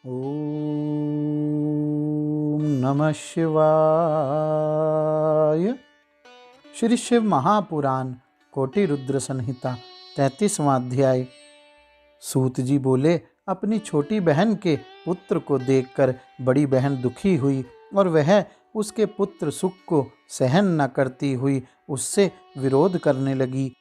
ओम नमः शिवाय। श्री शिव महापुराण कोटि रुद्र संहिता 33वां अध्याय। सूत जी बोले, अपनी छोटी बहन के पुत्र को देखकर बड़ी बहन दुखी हुई और वह उसके पुत्र सुख को सहन न करती हुई उससे विरोध करने लगी।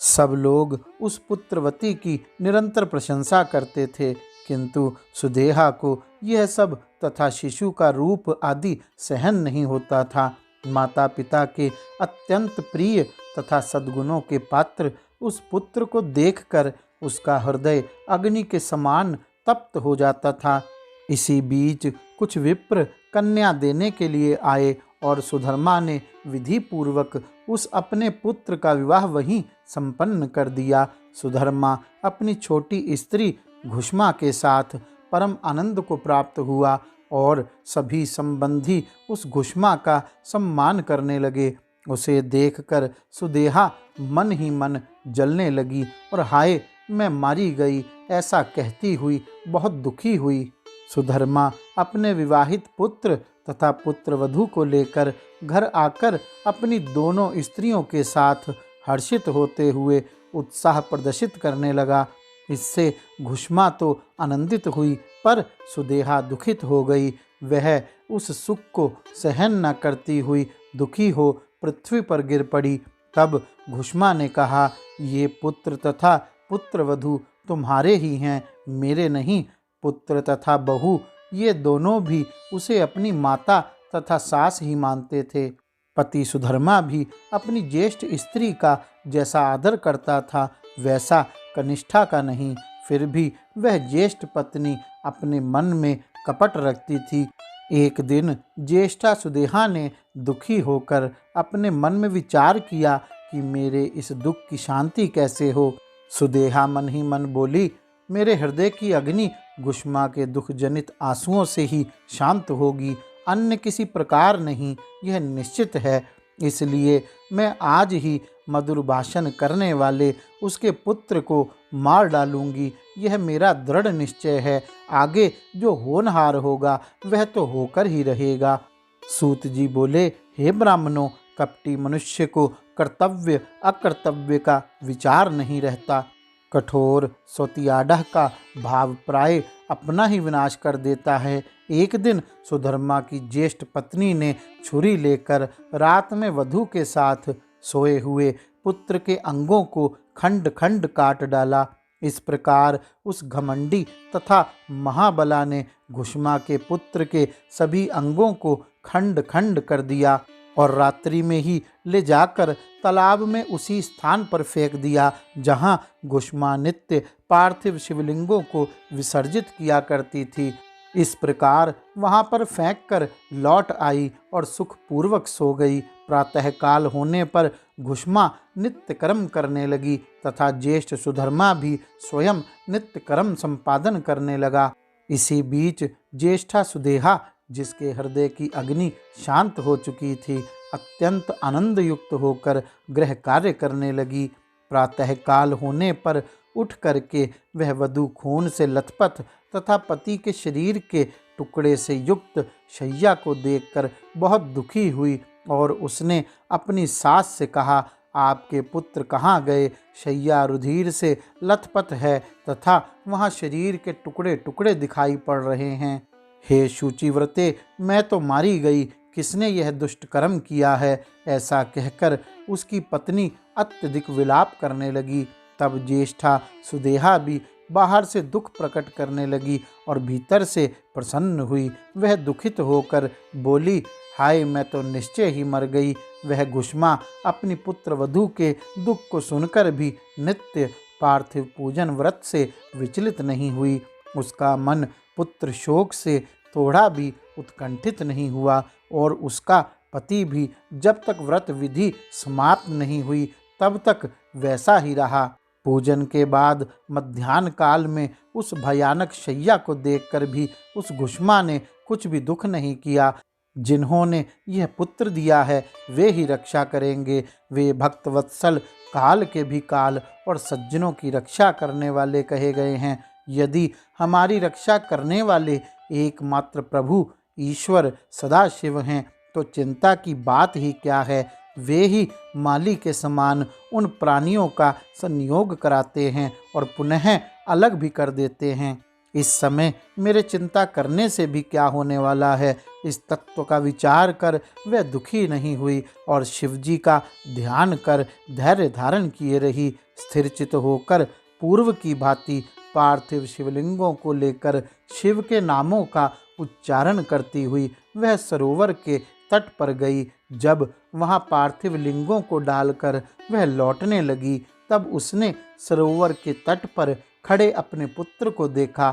सब लोग उस पुत्रवती की निरंतर प्रशंसा करते थे, किंतु सुदेहा को यह सब तथा शिशु का रूप आदि सहन नहीं होता था। माता पिता के अत्यंत प्रिय तथा सद्गुणों के पात्र उस पुत्र को देखकर उसका हृदय अग्नि के समान तप्त हो जाता था। इसी बीच कुछ विप्र कन्या देने के लिए आए और सुधर्मा ने विधि पूर्वक उस अपने पुत्र का विवाह वहीं संपन्न कर दिया। सुधर्मा अपनी छोटी स्त्री घुष्मा के साथ परम आनंद को प्राप्त हुआ और सभी संबंधी उस घुष्मा का सम्मान करने लगे। उसे देखकर सुदेहा मन ही मन जलने लगी और हाय मैं मारी गई ऐसा कहती हुई बहुत दुखी हुई। सुधर्मा अपने विवाहित पुत्र तथा पुत्रवधू को लेकर घर आकर अपनी दोनों स्त्रियों के साथ हर्षित होते हुए उत्साह प्रदर्शित करने लगा। इससे घुष्मा तो आनंदित हुई पर सुदेहा दुखित हो गई। वह उस सुख को सहन न करती हुई दुखी हो पृथ्वी पर गिर पड़ी। तब घुष्मा ने कहा, ये पुत्र तथा पुत्रवधू तुम्हारे ही हैं, मेरे नहीं। पुत्र तथा बहू ये दोनों भी उसे अपनी माता तथा सास ही मानते थे। पति सुधर्मा भी अपनी ज्येष्ठ स्त्री का जैसा आदर करता था वैसा कनिष्ठा का नहीं। फिर भी वह ज्येष्ठ पत्नी अपने मन में कपट रखती थी। एक दिन ज्येष्ठा सुदेहा ने दुखी होकर अपने मन में विचार किया कि मेरे इस दुख की शांति कैसे हो। सुदेहा मन ही मन बोली, मेरे हृदय की अग्नि घुष्मा के दुख जनित आंसुओं से ही शांत होगी, अन्य किसी प्रकार नहीं, यह निश्चित है। इसलिए मैं आज ही मधुर भाषण करने वाले उसके पुत्र को मार डालूंगी, यह मेरा दृढ़ निश्चय है। आगे जो होनहार होगा वह तो होकर ही रहेगा। सूत जी बोले, हे ब्राह्मणों, कपटी मनुष्य को कर्तव्य अकर्तव्य का विचार नहीं रहता। कठोर सोतियाडह का भाव प्राय अपना ही विनाश कर देता है। एक दिन सुधर्मा की ज्येष्ठ पत्नी ने छुरी लेकर रात में वधू के साथ सोए हुए पुत्र के अंगों को खंड खंड काट डाला। इस प्रकार उस घमंडी तथा महाबला ने घुष्मा के पुत्र के सभी अंगों को खंड खंड कर दिया और रात्रि में ही ले जाकर तालाब में उसी स्थान पर फेंक दिया जहां घुष्मा नित्य पार्थिव शिवलिंगों को विसर्जित किया करती थी। इस प्रकार वहां पर फेंककर लौट आई और सुखपूर्वक सो गई। प्रातःकाल होने पर घुष्मा नित्य कर्म करने लगी तथा ज्येष्ठ सुधर्मा भी स्वयं नित्य कर्म संपादन करने लगा। इसी बीच ज्येष्ठा सुदेहा, जिसके हृदय की अग्नि शांत हो चुकी थी, अत्यंत आनंद युक्त होकर गृह कार्य करने लगी। प्रातःकाल होने पर उठ करके वह वधू खून से लथपथ तथा पति के शरीर के टुकड़े से युक्त शैया को देखकर बहुत दुखी हुई और उसने अपनी सास से कहा, आपके पुत्र कहाँ गए? शैया रुधिर से लथपथ है तथा वहाँ शरीर के टुकड़े टुकड़े दिखाई पड़ रहे हैं। हे शुचिव्रते, मैं तो मारी गई, किसने यह दुष्ट कर्म किया है? ऐसा कहकर उसकी पत्नी अत्यधिक विलाप करने लगी। तब ज्येष्ठा सुदेहा भी बाहर से दुख प्रकट करने लगी और भीतर से प्रसन्न हुई। वह दुखित होकर बोली, हाय मैं तो निश्चय ही मर गई। वह घुष्मा अपनी पुत्र वधू के दुख को सुनकर भी नित्य पार्थिव पूजन व्रत से विचलित नहीं हुई। उसका मन पुत्र शोक से थोड़ा भी उत्कंठित नहीं हुआ और उसका पति भी जब तक व्रत विधि समाप्त नहीं हुई तब तक वैसा ही रहा। पूजन के बाद मध्याह्न काल में उस भयानक शैया को देखकर भी उस घुष्मा ने कुछ भी दुख नहीं किया। जिन्होंने यह पुत्र दिया है वे ही रक्षा करेंगे। वे भक्तवत्सल, काल के भी काल और सज्जनों की रक्षा करने वाले कहे गए हैं। यदि हमारी रक्षा करने वाले एकमात्र प्रभु ईश्वर सदाशिव हैं तो चिंता की बात ही क्या है। वे ही माली के समान उन प्राणियों का संयोग कराते हैं और पुनः अलग भी कर देते हैं। इस समय मेरे चिंता करने से भी क्या होने वाला है। इस तत्व का विचार कर वह दुखी नहीं हुई और शिवजी का ध्यान कर धैर्य धारण किए रही। स्थिरचित होकर पूर्व की भांति पार्थिव शिवलिंगों को लेकर शिव के नामों का उच्चारण करती हुई वह सरोवर के तट पर गई। जब वहां पार्थिव लिंगों को डालकर वह लौटने लगी तब उसने सरोवर के तट पर खड़े अपने पुत्र को देखा।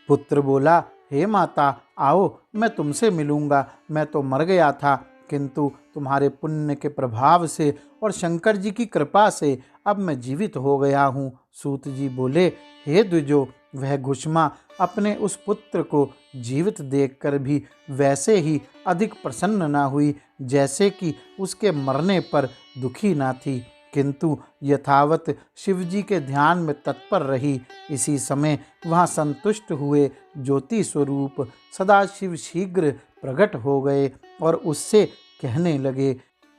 पुत्र बोला, हे माता, आओ मैं तुमसे मिलूंगा। मैं तो मर गया था, किंतु तुम्हारे पुण्य के प्रभाव से और शंकर जी की कृपा से अब मैं जीवित हो गया हूँ। सूत जी बोले, हे द्विजो, वह घुष्मा अपने उस पुत्र को जीवित देखकर भी वैसे ही अधिक प्रसन्न ना हुई जैसे कि उसके मरने पर दुखी ना थी, किंतु यथावत शिवजी के ध्यान में तत्पर रही। इसी समय वहाँ संतुष्ट हुए ज्योति स्वरूप सदाशिव शीघ्र प्रकट हो गए और उससे कहने लगे।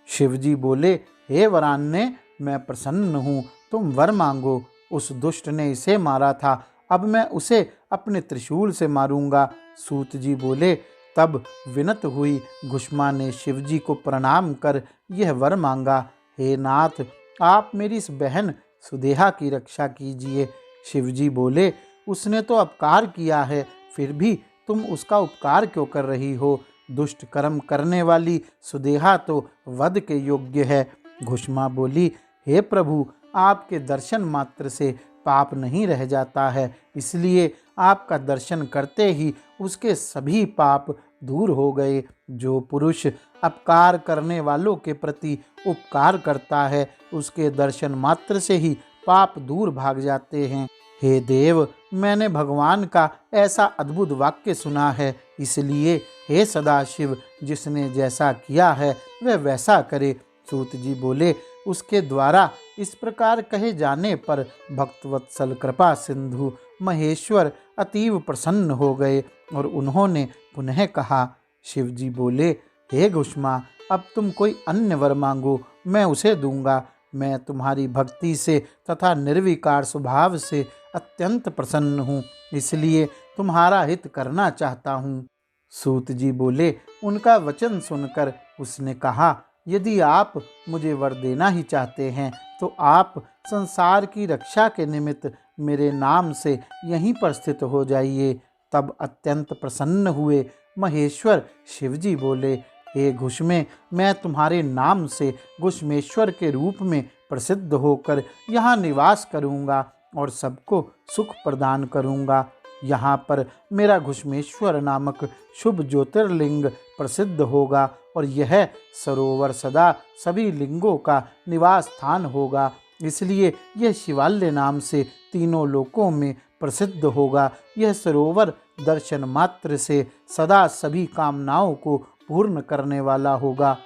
शिवजी बोले, हे वरान्य, मैं प्रसन्न हूँ, तुम वर मांगो। उस दुष्ट ने इसे मारा था, अब मैं उसे अपने त्रिशूल से मारूंगा। सूत जी बोले, तब विनत हुई घुष्मा ने शिवजी को प्रणाम कर यह वर मांगा, हे नाथ, आप मेरी इस बहन सुदेहा की रक्षा कीजिए। शिवजी बोले, उसने तो अपकार किया है, फिर भी तुम उसका उपकार क्यों कर रही हो। दुष्ट कर्म करने वाली सुदेहा तो वध के योग्य है। घुष्मा बोली, हे प्रभु, आपके दर्शन मात्र से पाप नहीं रह जाता है, इसलिए आपका दर्शन करते ही उसके सभी पाप दूर हो गए। जो पुरुष अपकार करने वालों के प्रति उपकार करता है उसके दर्शन मात्र से ही पाप दूर भाग जाते हैं। हे देव, मैंने भगवान का ऐसा अद्भुत वाक्य सुना है, इसलिए हे सदाशिव, जिसने जैसा किया है वह वैसा करे। सूत जी बोले, उसके द्वारा इस प्रकार कहे जाने पर भक्तवत्सल कृपा सिंधु महेश्वर अतीव प्रसन्न हो गए और उन्होंने पुनः कहा। शिवजी बोले, हे घुष्मा, अब तुम कोई अन्य वर मांगो, मैं उसे दूंगा। मैं तुम्हारी भक्ति से तथा निर्विकार स्वभाव से अत्यंत प्रसन्न हूँ, इसलिए तुम्हारा हित करना चाहता हूँ। सूत जी बोले, उनका वचन सुनकर उसने कहा, यदि आप मुझे वर देना ही चाहते हैं तो आप संसार की रक्षा के निमित्त मेरे नाम से यहीं पर स्थित हो जाइए। तब अत्यंत प्रसन्न हुए महेश्वर शिवजी बोले, हे घुष्मे, मैं तुम्हारे नाम से घुष्मेश्वर के रूप में प्रसिद्ध होकर यहाँ निवास करूँगा और सबको सुख प्रदान करूँगा। यहाँ पर मेरा घुष्मेश्वर नामक शुभ ज्योतिर्लिंग प्रसिद्ध होगा और यह सरोवर सदा सभी लिंगों का निवास स्थान होगा, इसलिए यह शिवालय नाम से तीनों लोकों में प्रसिद्ध होगा। यह सरोवर दर्शन मात्र से सदा सभी कामनाओं को पूर्ण करने वाला होगा।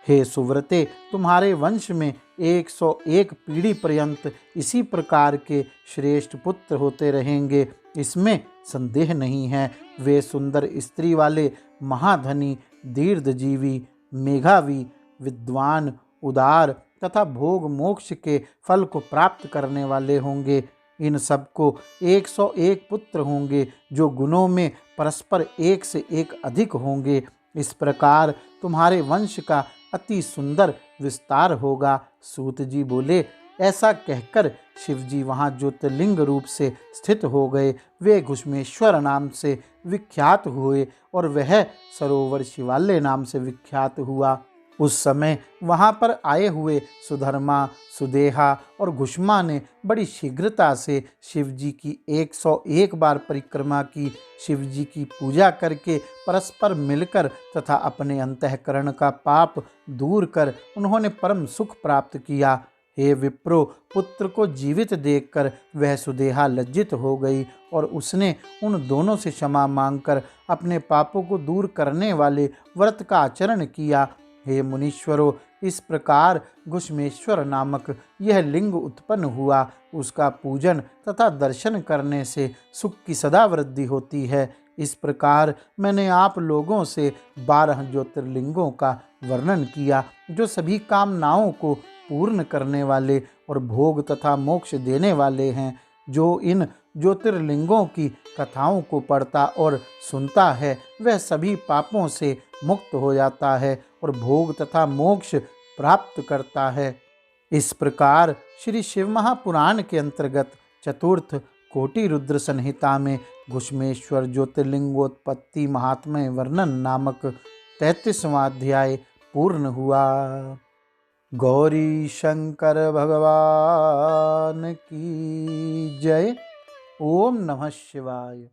हे सुव्रते, तुम्हारे वंश में 101 पीढ़ी पर्यंत इसी प्रकार के श्रेष्ठ पुत्र होते रहेंगे, इसमें संदेह नहीं है। वे सुंदर स्त्री वाले महाधनी, दीर्घजीवी, मेधावी, विद्वान, उदार तथा भोग मोक्ष के फल को प्राप्त करने वाले होंगे। इन सबको 101 पुत्र होंगे जो गुणों में परस्पर एक से एक अधिक होंगे। इस प्रकार तुम्हारे वंश का अति सुंदर विस्तार होगा। सूत जी बोले, ऐसा कहकर शिवजी वहाँ ज्योतिर्लिंग रूप से स्थित हो गए। वे घुष्मेश्वर नाम से विख्यात हुए और वह सरोवर शिवालय नाम से विख्यात हुआ। उस समय वहाँ पर आए हुए सुधर्मा, सुदेहा और घुष्मा ने बड़ी शीघ्रता से शिवजी की 101 बार परिक्रमा की। शिवजी की पूजा करके परस्पर मिलकर तथा अपने अंतःकरण का पाप दूर कर उन्होंने परम सुख प्राप्त किया। हे विप्रो, पुत्र को जीवित देखकर वह सुदेहा लज्जित हो गई और उसने उन दोनों से क्षमा मांगकर अपने पापों को दूर करने वाले व्रत का आचरण किया। हे मुनीश्वरों, इस प्रकार घुश्मेश्वर नामक यह लिंग उत्पन्न हुआ। उसका पूजन तथा दर्शन करने से सुख की सदा वृद्धि होती है। इस प्रकार मैंने आप लोगों से 12 ज्योतिर्लिंगों का वर्णन किया, जो सभी कामनाओं को पूर्ण करने वाले और भोग तथा मोक्ष देने वाले हैं। जो इन ज्योतिर्लिंगों की कथाओं को पढ़ता और सुनता है, वह सभी पापों से मुक्त हो जाता है और भोग तथा मोक्ष प्राप्त करता है। इस प्रकार श्री शिव महापुराण के अंतर्गत चतुर्थ कोटि रुद्र संहिता में घुश्मेश्वर ज्योतिर्लिंगोत्पत्ति महात्म्य वर्णन नामक 33वां अध्याय पूर्ण हुआ। गौरी शंकर भगवान की जय। ओम नमः शिवाय।